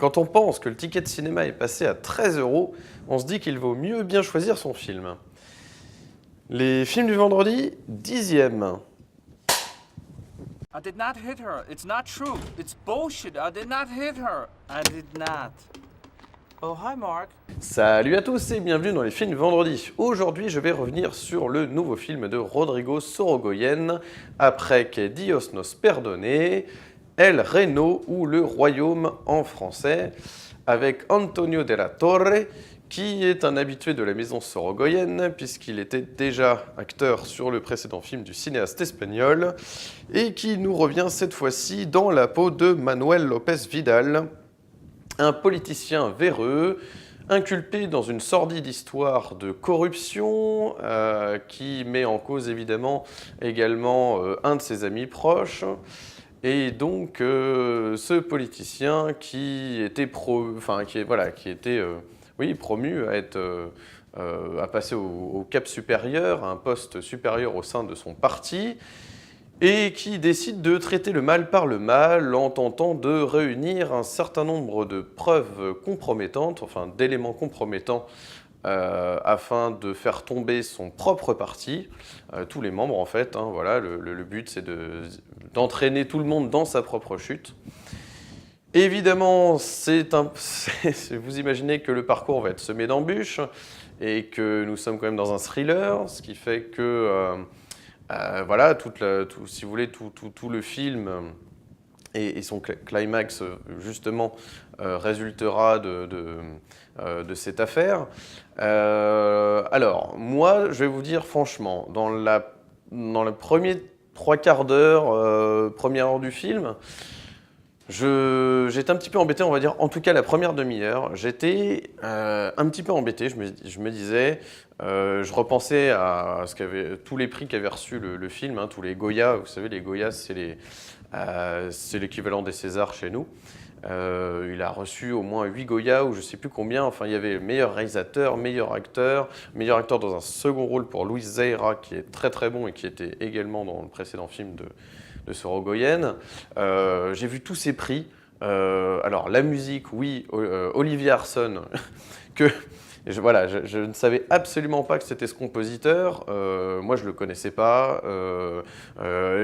Quand on pense que le ticket de cinéma est passé à 13 €, on se dit qu'il vaut mieux bien choisir son film. Les films du vendredi, 10e. I did not hit her. It's not true. It's bullshit. I did not hit her. I did not. Oh, hi, Mark. Salut à tous et bienvenue dans les films du vendredi. Aujourd'hui, je vais revenir sur le nouveau film de Rodrigo Sorogoyen, Après que Dios nos perdone, El Reino ou Le Royaume en français, avec Antonio de la Torre, qui est un habitué de la maison Sorogoyen, puisqu'il était déjà acteur sur le précédent film du cinéaste espagnol, et qui nous revient cette fois-ci dans la peau de Manuel López Vidal, un politicien véreux, inculpé dans une sordide histoire de corruption, qui met en cause évidemment également un de ses amis proches. Et donc ce politicien qui était promu à passer au cap supérieur, à un poste supérieur au sein de son parti, et qui décide de traiter le mal par le mal en tentant de réunir un certain nombre de preuves compromettantes, enfin d'éléments compromettants, afin de faire tomber son propre parti, tous les membres en fait. Voilà, le but c'est d'entraîner tout le monde dans sa propre chute. Évidemment, vous imaginez que le parcours va être semé d'embûches et que nous sommes quand même dans un thriller, ce qui fait que voilà, si vous voulez, tout le film et son climax, justement, résultera de cette affaire. Alors, moi, je vais vous dire franchement, dans le premier 3/4 d'heure, première heure du film, j'étais un petit peu embêté, on va dire, en tout cas la première demi-heure, j'étais un petit peu embêté, je me disais, je repensais à tous les prix qu'avait reçu le film, tous les Goya. Vous savez, les Goya, c'est l'équivalent des Césars chez nous. Il a reçu au moins 8 Goya ou je ne sais plus combien. Enfin, il y avait meilleur réalisateur, meilleur acteur dans un second rôle pour Luis Zeira, qui est très très bon et qui était également dans le précédent film de Sorogoyen. J'ai vu tous ces prix. Alors, la musique, oui, Olivier Arson, je ne savais absolument pas que c'était ce compositeur. Moi, je ne le connaissais pas.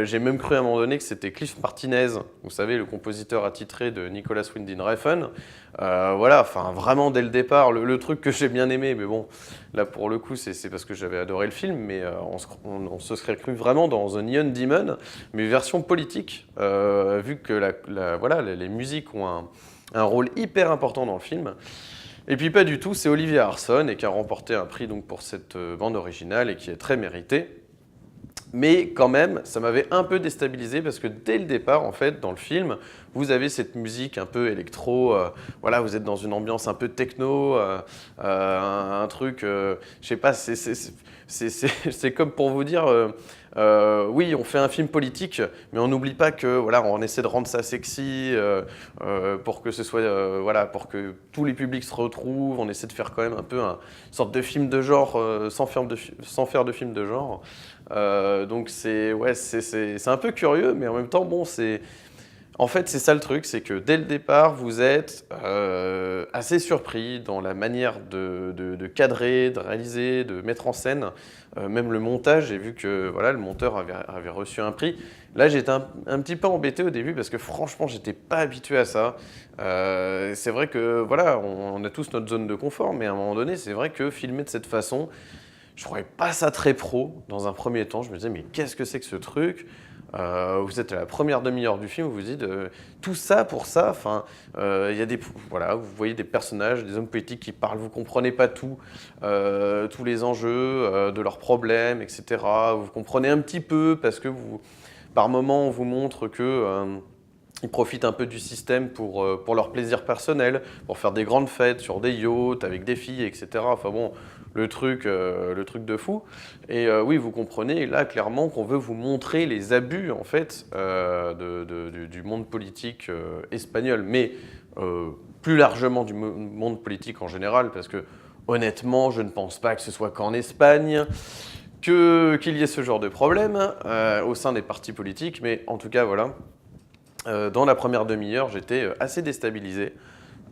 J'ai même cru à un moment donné que c'était Cliff Martinez, vous savez, le compositeur attitré de Nicolas Winding Refn. Voilà, enfin, vraiment, dès le départ, le truc que j'ai bien aimé, mais bon, là, pour le coup, c'est parce que j'avais adoré le film, mais on se serait cru vraiment dans The Neon Demon, mais version politique, vu que les musiques ont un rôle hyper important dans le film. Et puis pas du tout, c'est Olivier Arson et qui a remporté un prix donc pour cette bande originale et qui est très méritée. Mais quand même, ça m'avait un peu déstabilisé parce que dès le départ, en fait, dans le film, vous avez cette musique un peu électro, voilà, vous êtes dans une ambiance un peu techno, un truc, je sais pas, c'est comme pour vous dire, oui, on fait un film politique, mais on n'oublie pas que, voilà, on essaie de rendre ça sexy pour que ce soit, voilà, pour que tous les publics se retrouvent. On essaie de faire quand même un peu une sorte de film de genre sans faire de film de genre. Donc c'est un peu curieux, mais en même temps, bon, en fait, c'est ça le truc, c'est que dès le départ, vous êtes assez surpris dans la manière de cadrer, de réaliser, de mettre en scène. Même le montage, j'ai vu que voilà, le monteur avait reçu un prix. Là, j'étais un petit peu embêté au début parce que franchement, j'étais pas habitué à ça. C'est vrai que voilà, on a tous notre zone de confort, mais à un moment donné, c'est vrai que filmer de cette façon, je trouvais pas ça très pro dans un premier temps. Je me disais, mais qu'est-ce que c'est que ce truc ? Vous êtes à la première demi-heure du film, vous vous dites tout ça pour ça. Enfin, y a voilà, vous voyez des personnages, des hommes politiques qui parlent, vous comprenez pas tout, tous les enjeux de leurs problèmes, etc. Vous comprenez un petit peu parce que par moment, on vous montre que ils profitent un peu du système pour leur plaisir personnel, pour faire des grandes fêtes sur des yachts avec des filles, etc. Enfin bon, le truc de fou. Et oui, vous comprenez là clairement qu'on veut vous montrer les abus en fait du monde politique espagnol, mais plus largement du monde politique en général, parce que honnêtement, je ne pense pas que ce soit qu'en Espagne qu'il y ait ce genre de problème au sein des partis politiques, mais en tout cas voilà. Dans la première demi-heure, j'étais assez déstabilisé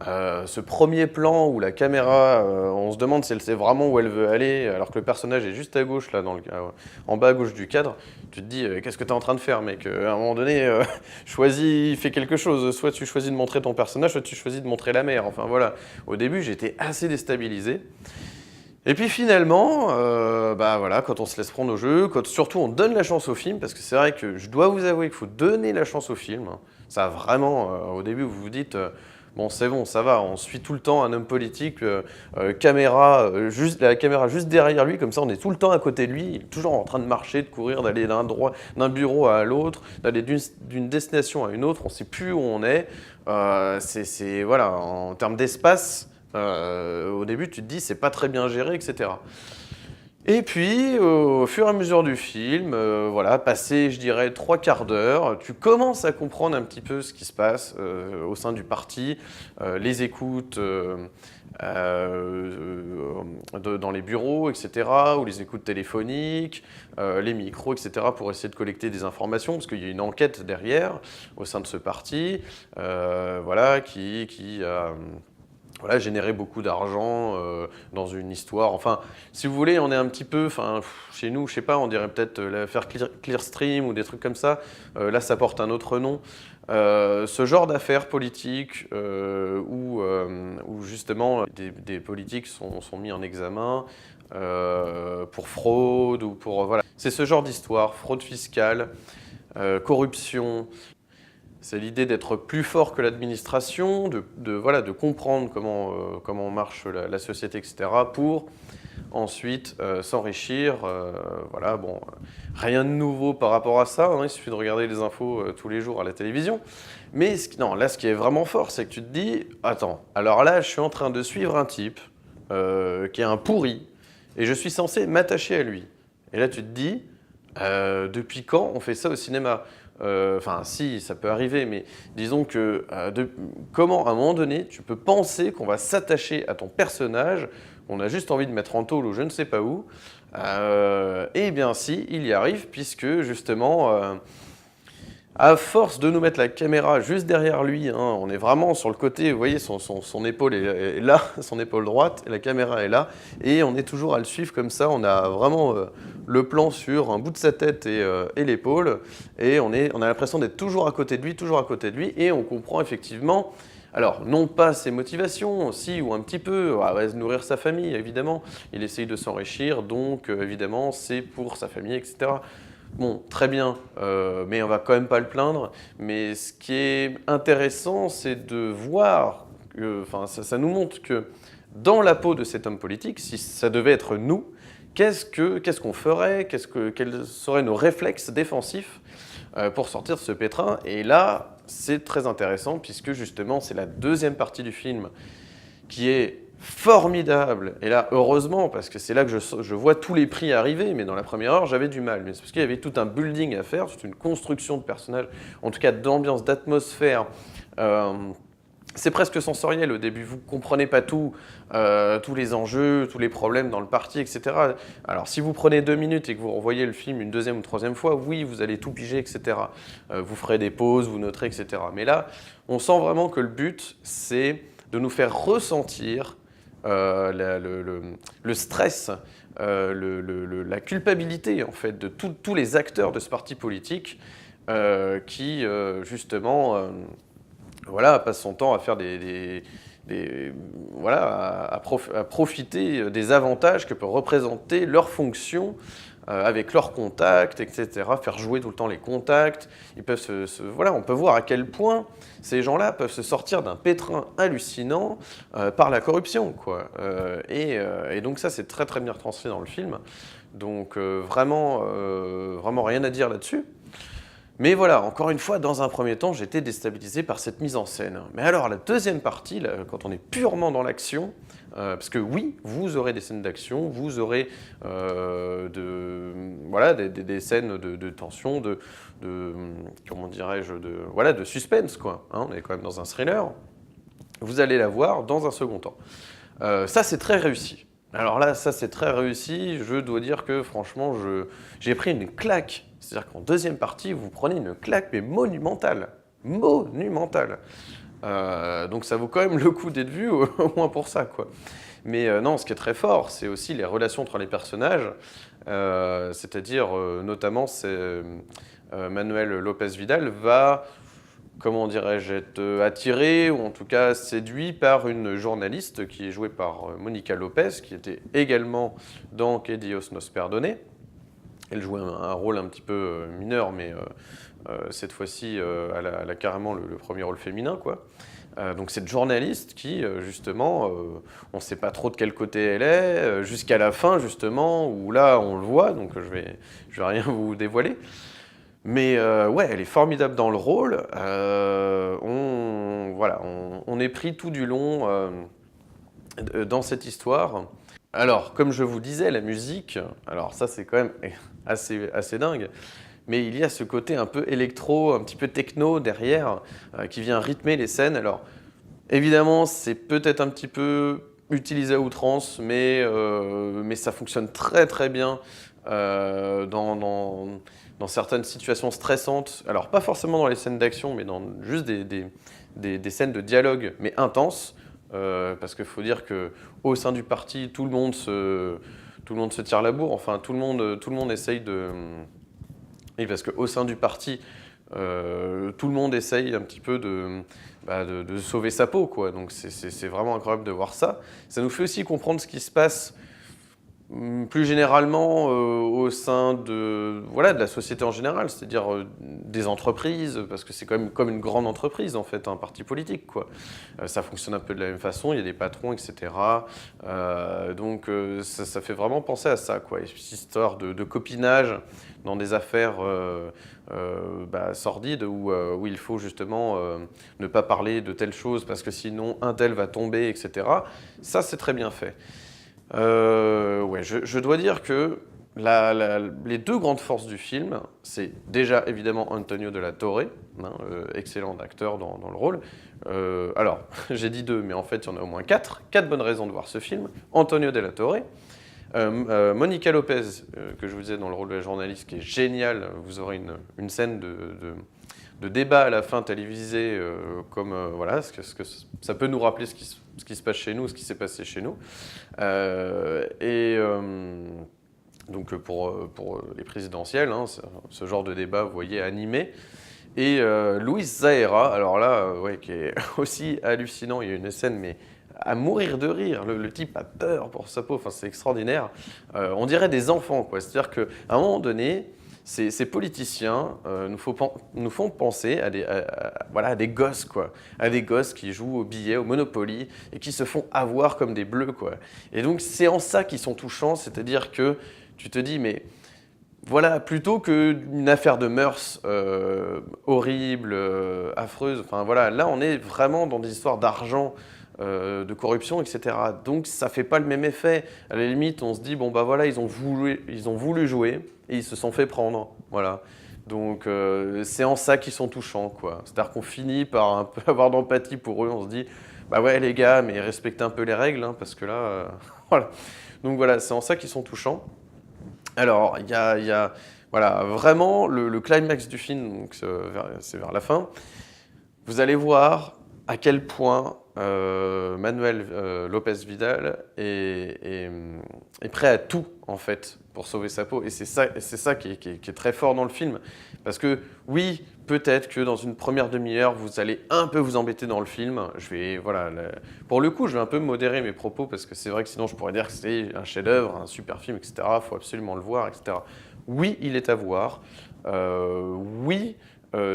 Ce premier plan où la caméra, on se demande si elle sait vraiment où elle veut aller, alors que le personnage est juste à gauche, là, en bas à gauche du cadre, tu te dis qu'est-ce que tu es en train de faire, mec? À un moment donné, choisis, fais quelque chose. Soit tu choisis de montrer ton personnage, soit tu choisis de montrer la mer. Enfin voilà. Au début, j'étais assez déstabilisé. Et puis finalement, bah voilà, quand on se laisse prendre au jeu, quand surtout on donne la chance au film, parce que c'est vrai que je dois vous avouer qu'il faut donner la chance au film. Ça vraiment, au début, vous vous dites, bon c'est bon, ça va, on suit tout le temps un homme politique, la caméra juste derrière lui, comme ça on est tout le temps à côté de lui, il est toujours en train de marcher, de courir, d'aller d'un bureau à l'autre, d'aller d'une destination à une autre, on ne sait plus où on est. Voilà, en termes d'espace. Au début, tu te dis c'est pas très bien géré, etc. Et puis, au fur et à mesure du film, voilà, passé, je dirais, 3/4 d'heure, tu commences à comprendre un petit peu ce qui se passe au sein du parti, les écoutes dans les bureaux, etc., ou les écoutes téléphoniques, les micros, etc., pour essayer de collecter des informations, parce qu'il y a une enquête derrière, au sein de ce parti, voilà, qui a... Voilà, générer beaucoup d'argent dans une histoire. Enfin, si vous voulez, on est un petit peu, chez nous, je sais pas, on dirait peut-être l'affaire Clearstream ou des trucs comme ça. Là, ça porte un autre nom. Ce genre d'affaires politiques où justement des politiques sont mis en examen pour fraude ou pour voilà. C'est ce genre d'histoire, fraude fiscale, corruption. C'est l'idée d'être plus fort que l'administration, de comprendre comment marche la société, etc., pour ensuite s'enrichir. Voilà, bon, rien de nouveau par rapport à ça, hein, il suffit de regarder les infos tous les jours à la télévision. Mais là, ce qui est vraiment fort, c'est que tu te dis, attends, alors là, je suis en train de suivre un type qui est un pourri, et je suis censé m'attacher à lui. Et là, tu te dis, depuis quand on fait ça au cinéma ? Enfin, si, ça peut arriver, mais disons que comment, à un moment donné, tu peux penser qu'on va s'attacher à ton personnage, qu'on a juste envie de mettre en tôle ou je ne sais pas où. Eh bien, si, il y arrive, puisque justement, à force de nous mettre la caméra juste derrière lui, hein, on est vraiment sur le côté, vous voyez, son épaule est là, son épaule droite, et la caméra est là, et on est toujours à le suivre comme ça, on a vraiment le plan sur un bout de sa tête et l'épaule, et on a l'impression d'être toujours à côté de lui, et on comprend effectivement, alors non pas ses motivations, si, ou un petit peu, nourrir sa famille, évidemment, il essaye de s'enrichir, donc évidemment, c'est pour sa famille, etc. Bon, très bien, mais on va quand même pas le plaindre. Mais ce qui est intéressant, c'est de voir, ça nous montre que dans la peau de cet homme politique, si ça devait être nous, qu'est-ce qu'on ferait, quels seraient nos réflexes défensifs pour sortir de ce pétrin. Et là, c'est très intéressant puisque justement, c'est la deuxième partie du film qui est formidable. Et là, heureusement, parce que c'est là que je vois tous les prix arriver, mais dans la première heure, j'avais du mal. Mais c'est parce qu'il y avait tout un building à faire, toute une construction de personnages, en tout cas d'ambiance, d'atmosphère. C'est presque sensoriel au début, vous ne comprenez pas tout, tous les enjeux, tous les problèmes dans le parti, etc. Alors si vous prenez 2 minutes et que vous revoyez le film une deuxième ou troisième fois, oui, vous allez tout piger, etc. Vous ferez des pauses, vous noterez, etc. Mais là, on sent vraiment que le but, c'est de nous faire ressentir le stress, la culpabilité en fait, de tous les acteurs de ce parti politique qui, justement, voilà, passe son temps à faire voilà, à profiter des avantages que peut représenter leur fonction avec leurs contacts, etc. Faire jouer tout le temps les contacts. Ils peuvent voilà, on peut voir à quel point ces gens-là peuvent se sortir d'un pétrin hallucinant par la corruption, quoi. Et donc ça, c'est très très bien retranscrit dans le film. Donc vraiment rien à dire là-dessus. Mais voilà, encore une fois, dans un premier temps, j'étais déstabilisé par cette mise en scène. Mais alors, la deuxième partie, là, quand on est purement dans l'action, parce que oui, vous aurez des scènes d'action, vous aurez des scènes de tension, comment dirais-je, de suspense, quoi. Hein, on est quand même dans un thriller. Vous allez la voir dans un second temps. Ça, c'est très réussi. Alors là, ça, c'est très réussi. Je dois dire que, franchement, j'ai pris une claque. C'est-à-dire qu'en deuxième partie, vous prenez une claque, mais monumentale. Monumentale. Donc ça vaut quand même le coup d'être vu, au moins pour ça, quoi. Mais non, ce qui est très fort, c'est aussi les relations entre les personnages, c'est-à-dire notamment Manuel Lopez Vidal va, comment dirais-je, être attiré ou en tout cas séduit par une journaliste qui est jouée par Monica Lopez, qui était également dans Que Dios nos perdone. Elle jouait un rôle un petit peu mineur, mais cette fois-ci, elle a carrément le premier rôle féminin, quoi. Donc cette journaliste qui, justement, on ne sait pas trop de quel côté elle est, jusqu'à la fin, justement, où là, on le voit, donc je vais rien vous dévoiler. Mais ouais, elle est formidable dans le rôle. On est pris tout du long dans cette histoire. Alors, comme je vous disais, la musique, alors ça c'est quand même assez dingue, mais il y a ce côté un peu électro, un petit peu techno derrière, qui vient rythmer les scènes. Alors, évidemment, c'est peut-être un petit peu utilisé à outrance, mais ça fonctionne très très bien dans certaines situations stressantes. Alors, pas forcément dans les scènes d'action, mais dans juste des scènes de dialogue, mais intenses. Parce qu'il faut dire qu'au sein du parti, tout le monde se tire la bourre. Enfin, tout le monde essaye de... Oui, parce qu'au sein du parti, tout le monde essaye un petit peu de sauver sa peau, quoi. Donc c'est vraiment incroyable de voir ça. Ça nous fait aussi comprendre ce qui se passe plus généralement au sein de la société en général, c'est-à-dire des entreprises, parce que c'est quand même comme une grande entreprise en fait, un parti politique, quoi. Ça fonctionne un peu de la même façon, il y a des patrons, etc. Donc ça fait vraiment penser à ça, quoi. Cette histoire de copinage dans des affaires sordides où il faut justement ne pas parler de telle chose parce que sinon un tel va tomber, etc. Ça, c'est très bien fait. Je dois dire que les deux grandes forces du film, c'est déjà évidemment Antonio de la Torre, excellent acteur dans le rôle. Alors, j'ai dit deux, mais en fait, il y en a au moins quatre. Quatre bonnes raisons de voir ce film. Antonio de la Torre, Monica Lopez, que je vous disais dans le rôle de la journaliste, qui est géniale. Vous aurez une scène de débat à la fin télévisé, ce que ça peut nous rappeler ce qui se passe chez nous, ce qui s'est passé chez nous. Donc pour les présidentielles, ce genre de débat, vous voyez, animé. Et Luis Zahera, alors là, qui est aussi hallucinant, il y a une scène, mais à mourir de rire, le type a peur pour sa peau, enfin, c'est extraordinaire. On dirait des enfants, quoi. C'est-à-dire qu'à un moment donné, ces politiciens nous font penser à des gosses, quoi. À des gosses qui jouent au billet, au Monopoly, et qui se font avoir comme des bleus, quoi. Et donc, c'est en ça qu'ils sont touchants, c'est-à-dire que tu te dis, mais voilà, plutôt qu'une affaire de mœurs horrible, affreuse, enfin voilà, là, on est vraiment dans des histoires d'argent, de corruption, etc. Donc ça fait pas le même effet. À la limite, on se dit bon bah voilà, ils ont voulu jouer et ils se sont fait prendre. Voilà. Donc c'est en ça qu'ils sont touchants, quoi. C'est-à-dire qu'on finit par un peu avoir d'empathie pour eux. On se dit bah ouais les gars, mais respectez un peu les règles, parce que là, voilà. Donc voilà, c'est en ça qu'ils sont touchants. Alors il y a voilà vraiment le climax du film, donc c'est vers la fin. Vous allez voir à quel point Manuel Lopez Vidal est prêt à tout, en fait, pour sauver sa peau. Et c'est ça qui est très fort dans le film. Parce que, oui, peut-être que dans une première demi-heure, vous allez un peu vous embêter dans le film. Pour le coup, je vais un peu modérer mes propos, parce que c'est vrai que sinon, je pourrais dire que c'est un chef-d'œuvre, un super film, etc. Il faut absolument le voir, etc. Oui, il est à voir. Oui...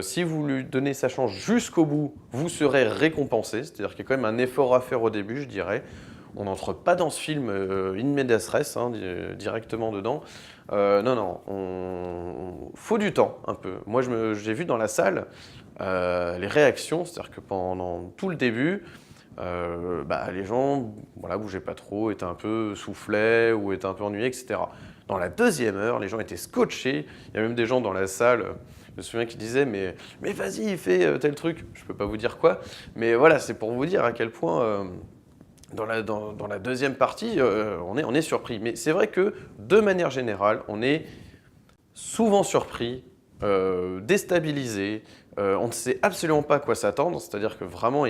si vous lui donnez sa chance jusqu'au bout, vous serez récompensé. C'est-à-dire qu'il y a quand même un effort à faire au début, je dirais. On n'entre pas dans ce film in medias res, directement dedans. Faut du temps, un peu. Moi, j'ai vu dans la salle les réactions, c'est-à-dire que pendant tout le début, les gens bougeaient pas trop, étaient un peu soufflés ou étaient un peu ennuyés, etc. Dans la deuxième heure, les gens étaient scotchés. Il y a même des gens dans la salle... Je me souviens qu'il disait mais vas-y, fais tel truc. Je peux pas vous dire quoi, mais voilà, c'est pour vous dire à quel point dans la deuxième partie, on est surpris. Mais c'est vrai que de manière générale, on est souvent surpris, déstabilisé, On ne sait absolument pas à quoi s'attendre, c'est-à-dire que vraiment,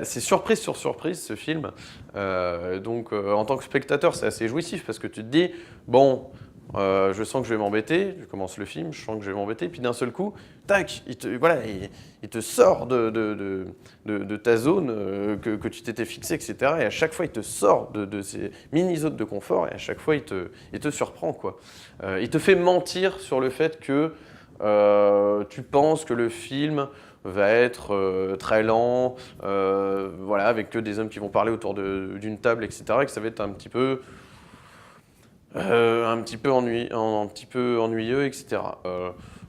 c'est surprise sur surprise ce film. Donc en tant que spectateur, c'est assez jouissif parce que tu te dis, bon, je sens que je vais m'embêter, je commence le film, je sens que je vais m'embêter, puis d'un seul coup, tac, il te sort de ta zone que tu t'étais fixé, etc. Et à chaque fois, il te sort de ces mini-zones de confort et à chaque fois, il te surprend, quoi. Il te fait mentir sur le fait que tu penses que le film va être très lent, voilà, avec que des hommes qui vont parler autour d'une table, etc., et que ça va être un petit peu ennuyeux, etc.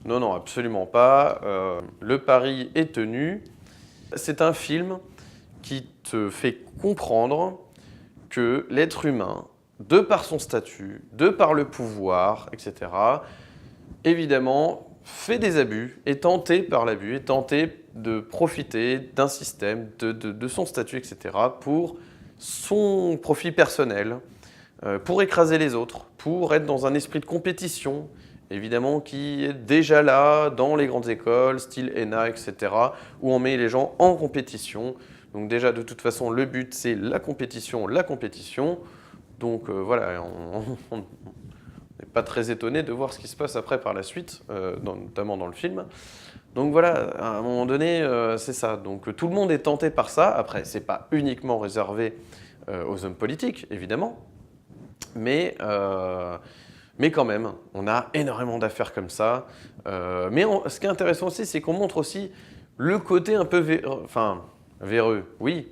Non, non, absolument pas. Le pari est tenu. C'est un film qui te fait comprendre que l'être humain, de par son statut, de par le pouvoir, etc., évidemment, fait des abus, est tenté par l'abus, est tenté de profiter d'un système, de son statut, etc., pour son profit personnel, pour écraser les autres, pour être dans un esprit de compétition, évidemment, qui est déjà là dans les grandes écoles, style ENA, etc., où on met les gens en compétition. Donc déjà, de toute façon, le but, c'est la compétition, la compétition. Donc voilà, on n'est pas très étonné de voir ce qui se passe après par la suite, notamment dans le film. Donc voilà, à un moment donné, c'est ça. Donc tout le monde est tenté par ça. Après, c'est pas uniquement réservé aux hommes politiques, évidemment. Mais quand même, on a énormément d'affaires comme ça. Mais ce qui est intéressant aussi, c'est qu'on montre aussi le côté un peu véreux, oui,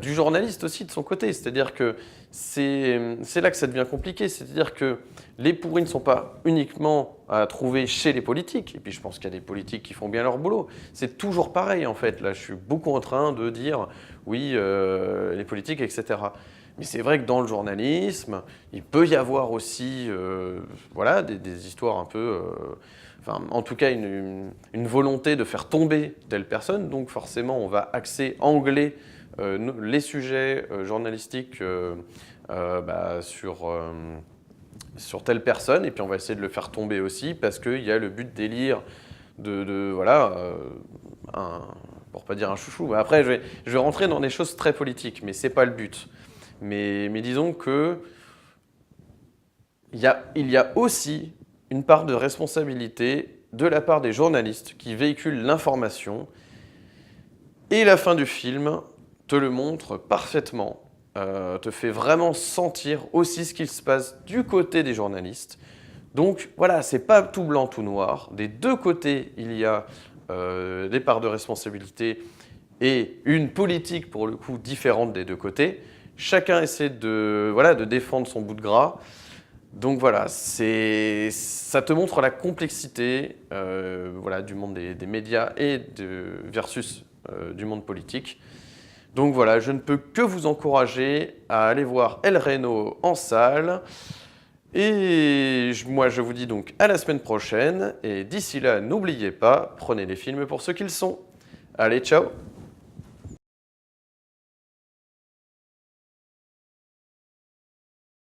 du journaliste aussi de son côté. C'est-à-dire que c'est là que ça devient compliqué. C'est-à-dire que les pourris ne sont pas uniquement à trouver chez les politiques. Et puis je pense qu'il y a des politiques qui font bien leur boulot. C'est toujours pareil en fait. Là, je suis beaucoup en train de dire oui, les politiques, etc. Mais c'est vrai que dans le journalisme, il peut y avoir aussi voilà, des histoires un peu... en tout cas, une volonté de faire tomber telle personne. Donc forcément, on va axer, angler les sujets journalistiques sur telle personne. Et puis on va essayer de le faire tomber aussi parce qu'il y a le but d'élire pour pas dire un chouchou. Mais après, je vais rentrer dans des choses très politiques, mais c'est pas le but. Mais disons que il y a aussi une part de responsabilité de la part des journalistes qui véhiculent l'information. Et la fin du film te le montre parfaitement, te fait vraiment sentir aussi ce qu'il se passe du côté des journalistes. Donc voilà, c'est pas tout blanc, tout noir. Des deux côtés, il y a des parts de responsabilité et une politique pour le coup différente des deux côtés. Chacun essaie de défendre son bout de gras. Donc voilà, ça te montre la complexité du monde des médias et versus du monde politique. Donc voilà, je ne peux que vous encourager à aller voir El Reno en salle. Et moi, je vous dis donc à la semaine prochaine. Et d'ici là, n'oubliez pas, prenez les films pour ce qu'ils sont. Allez, ciao!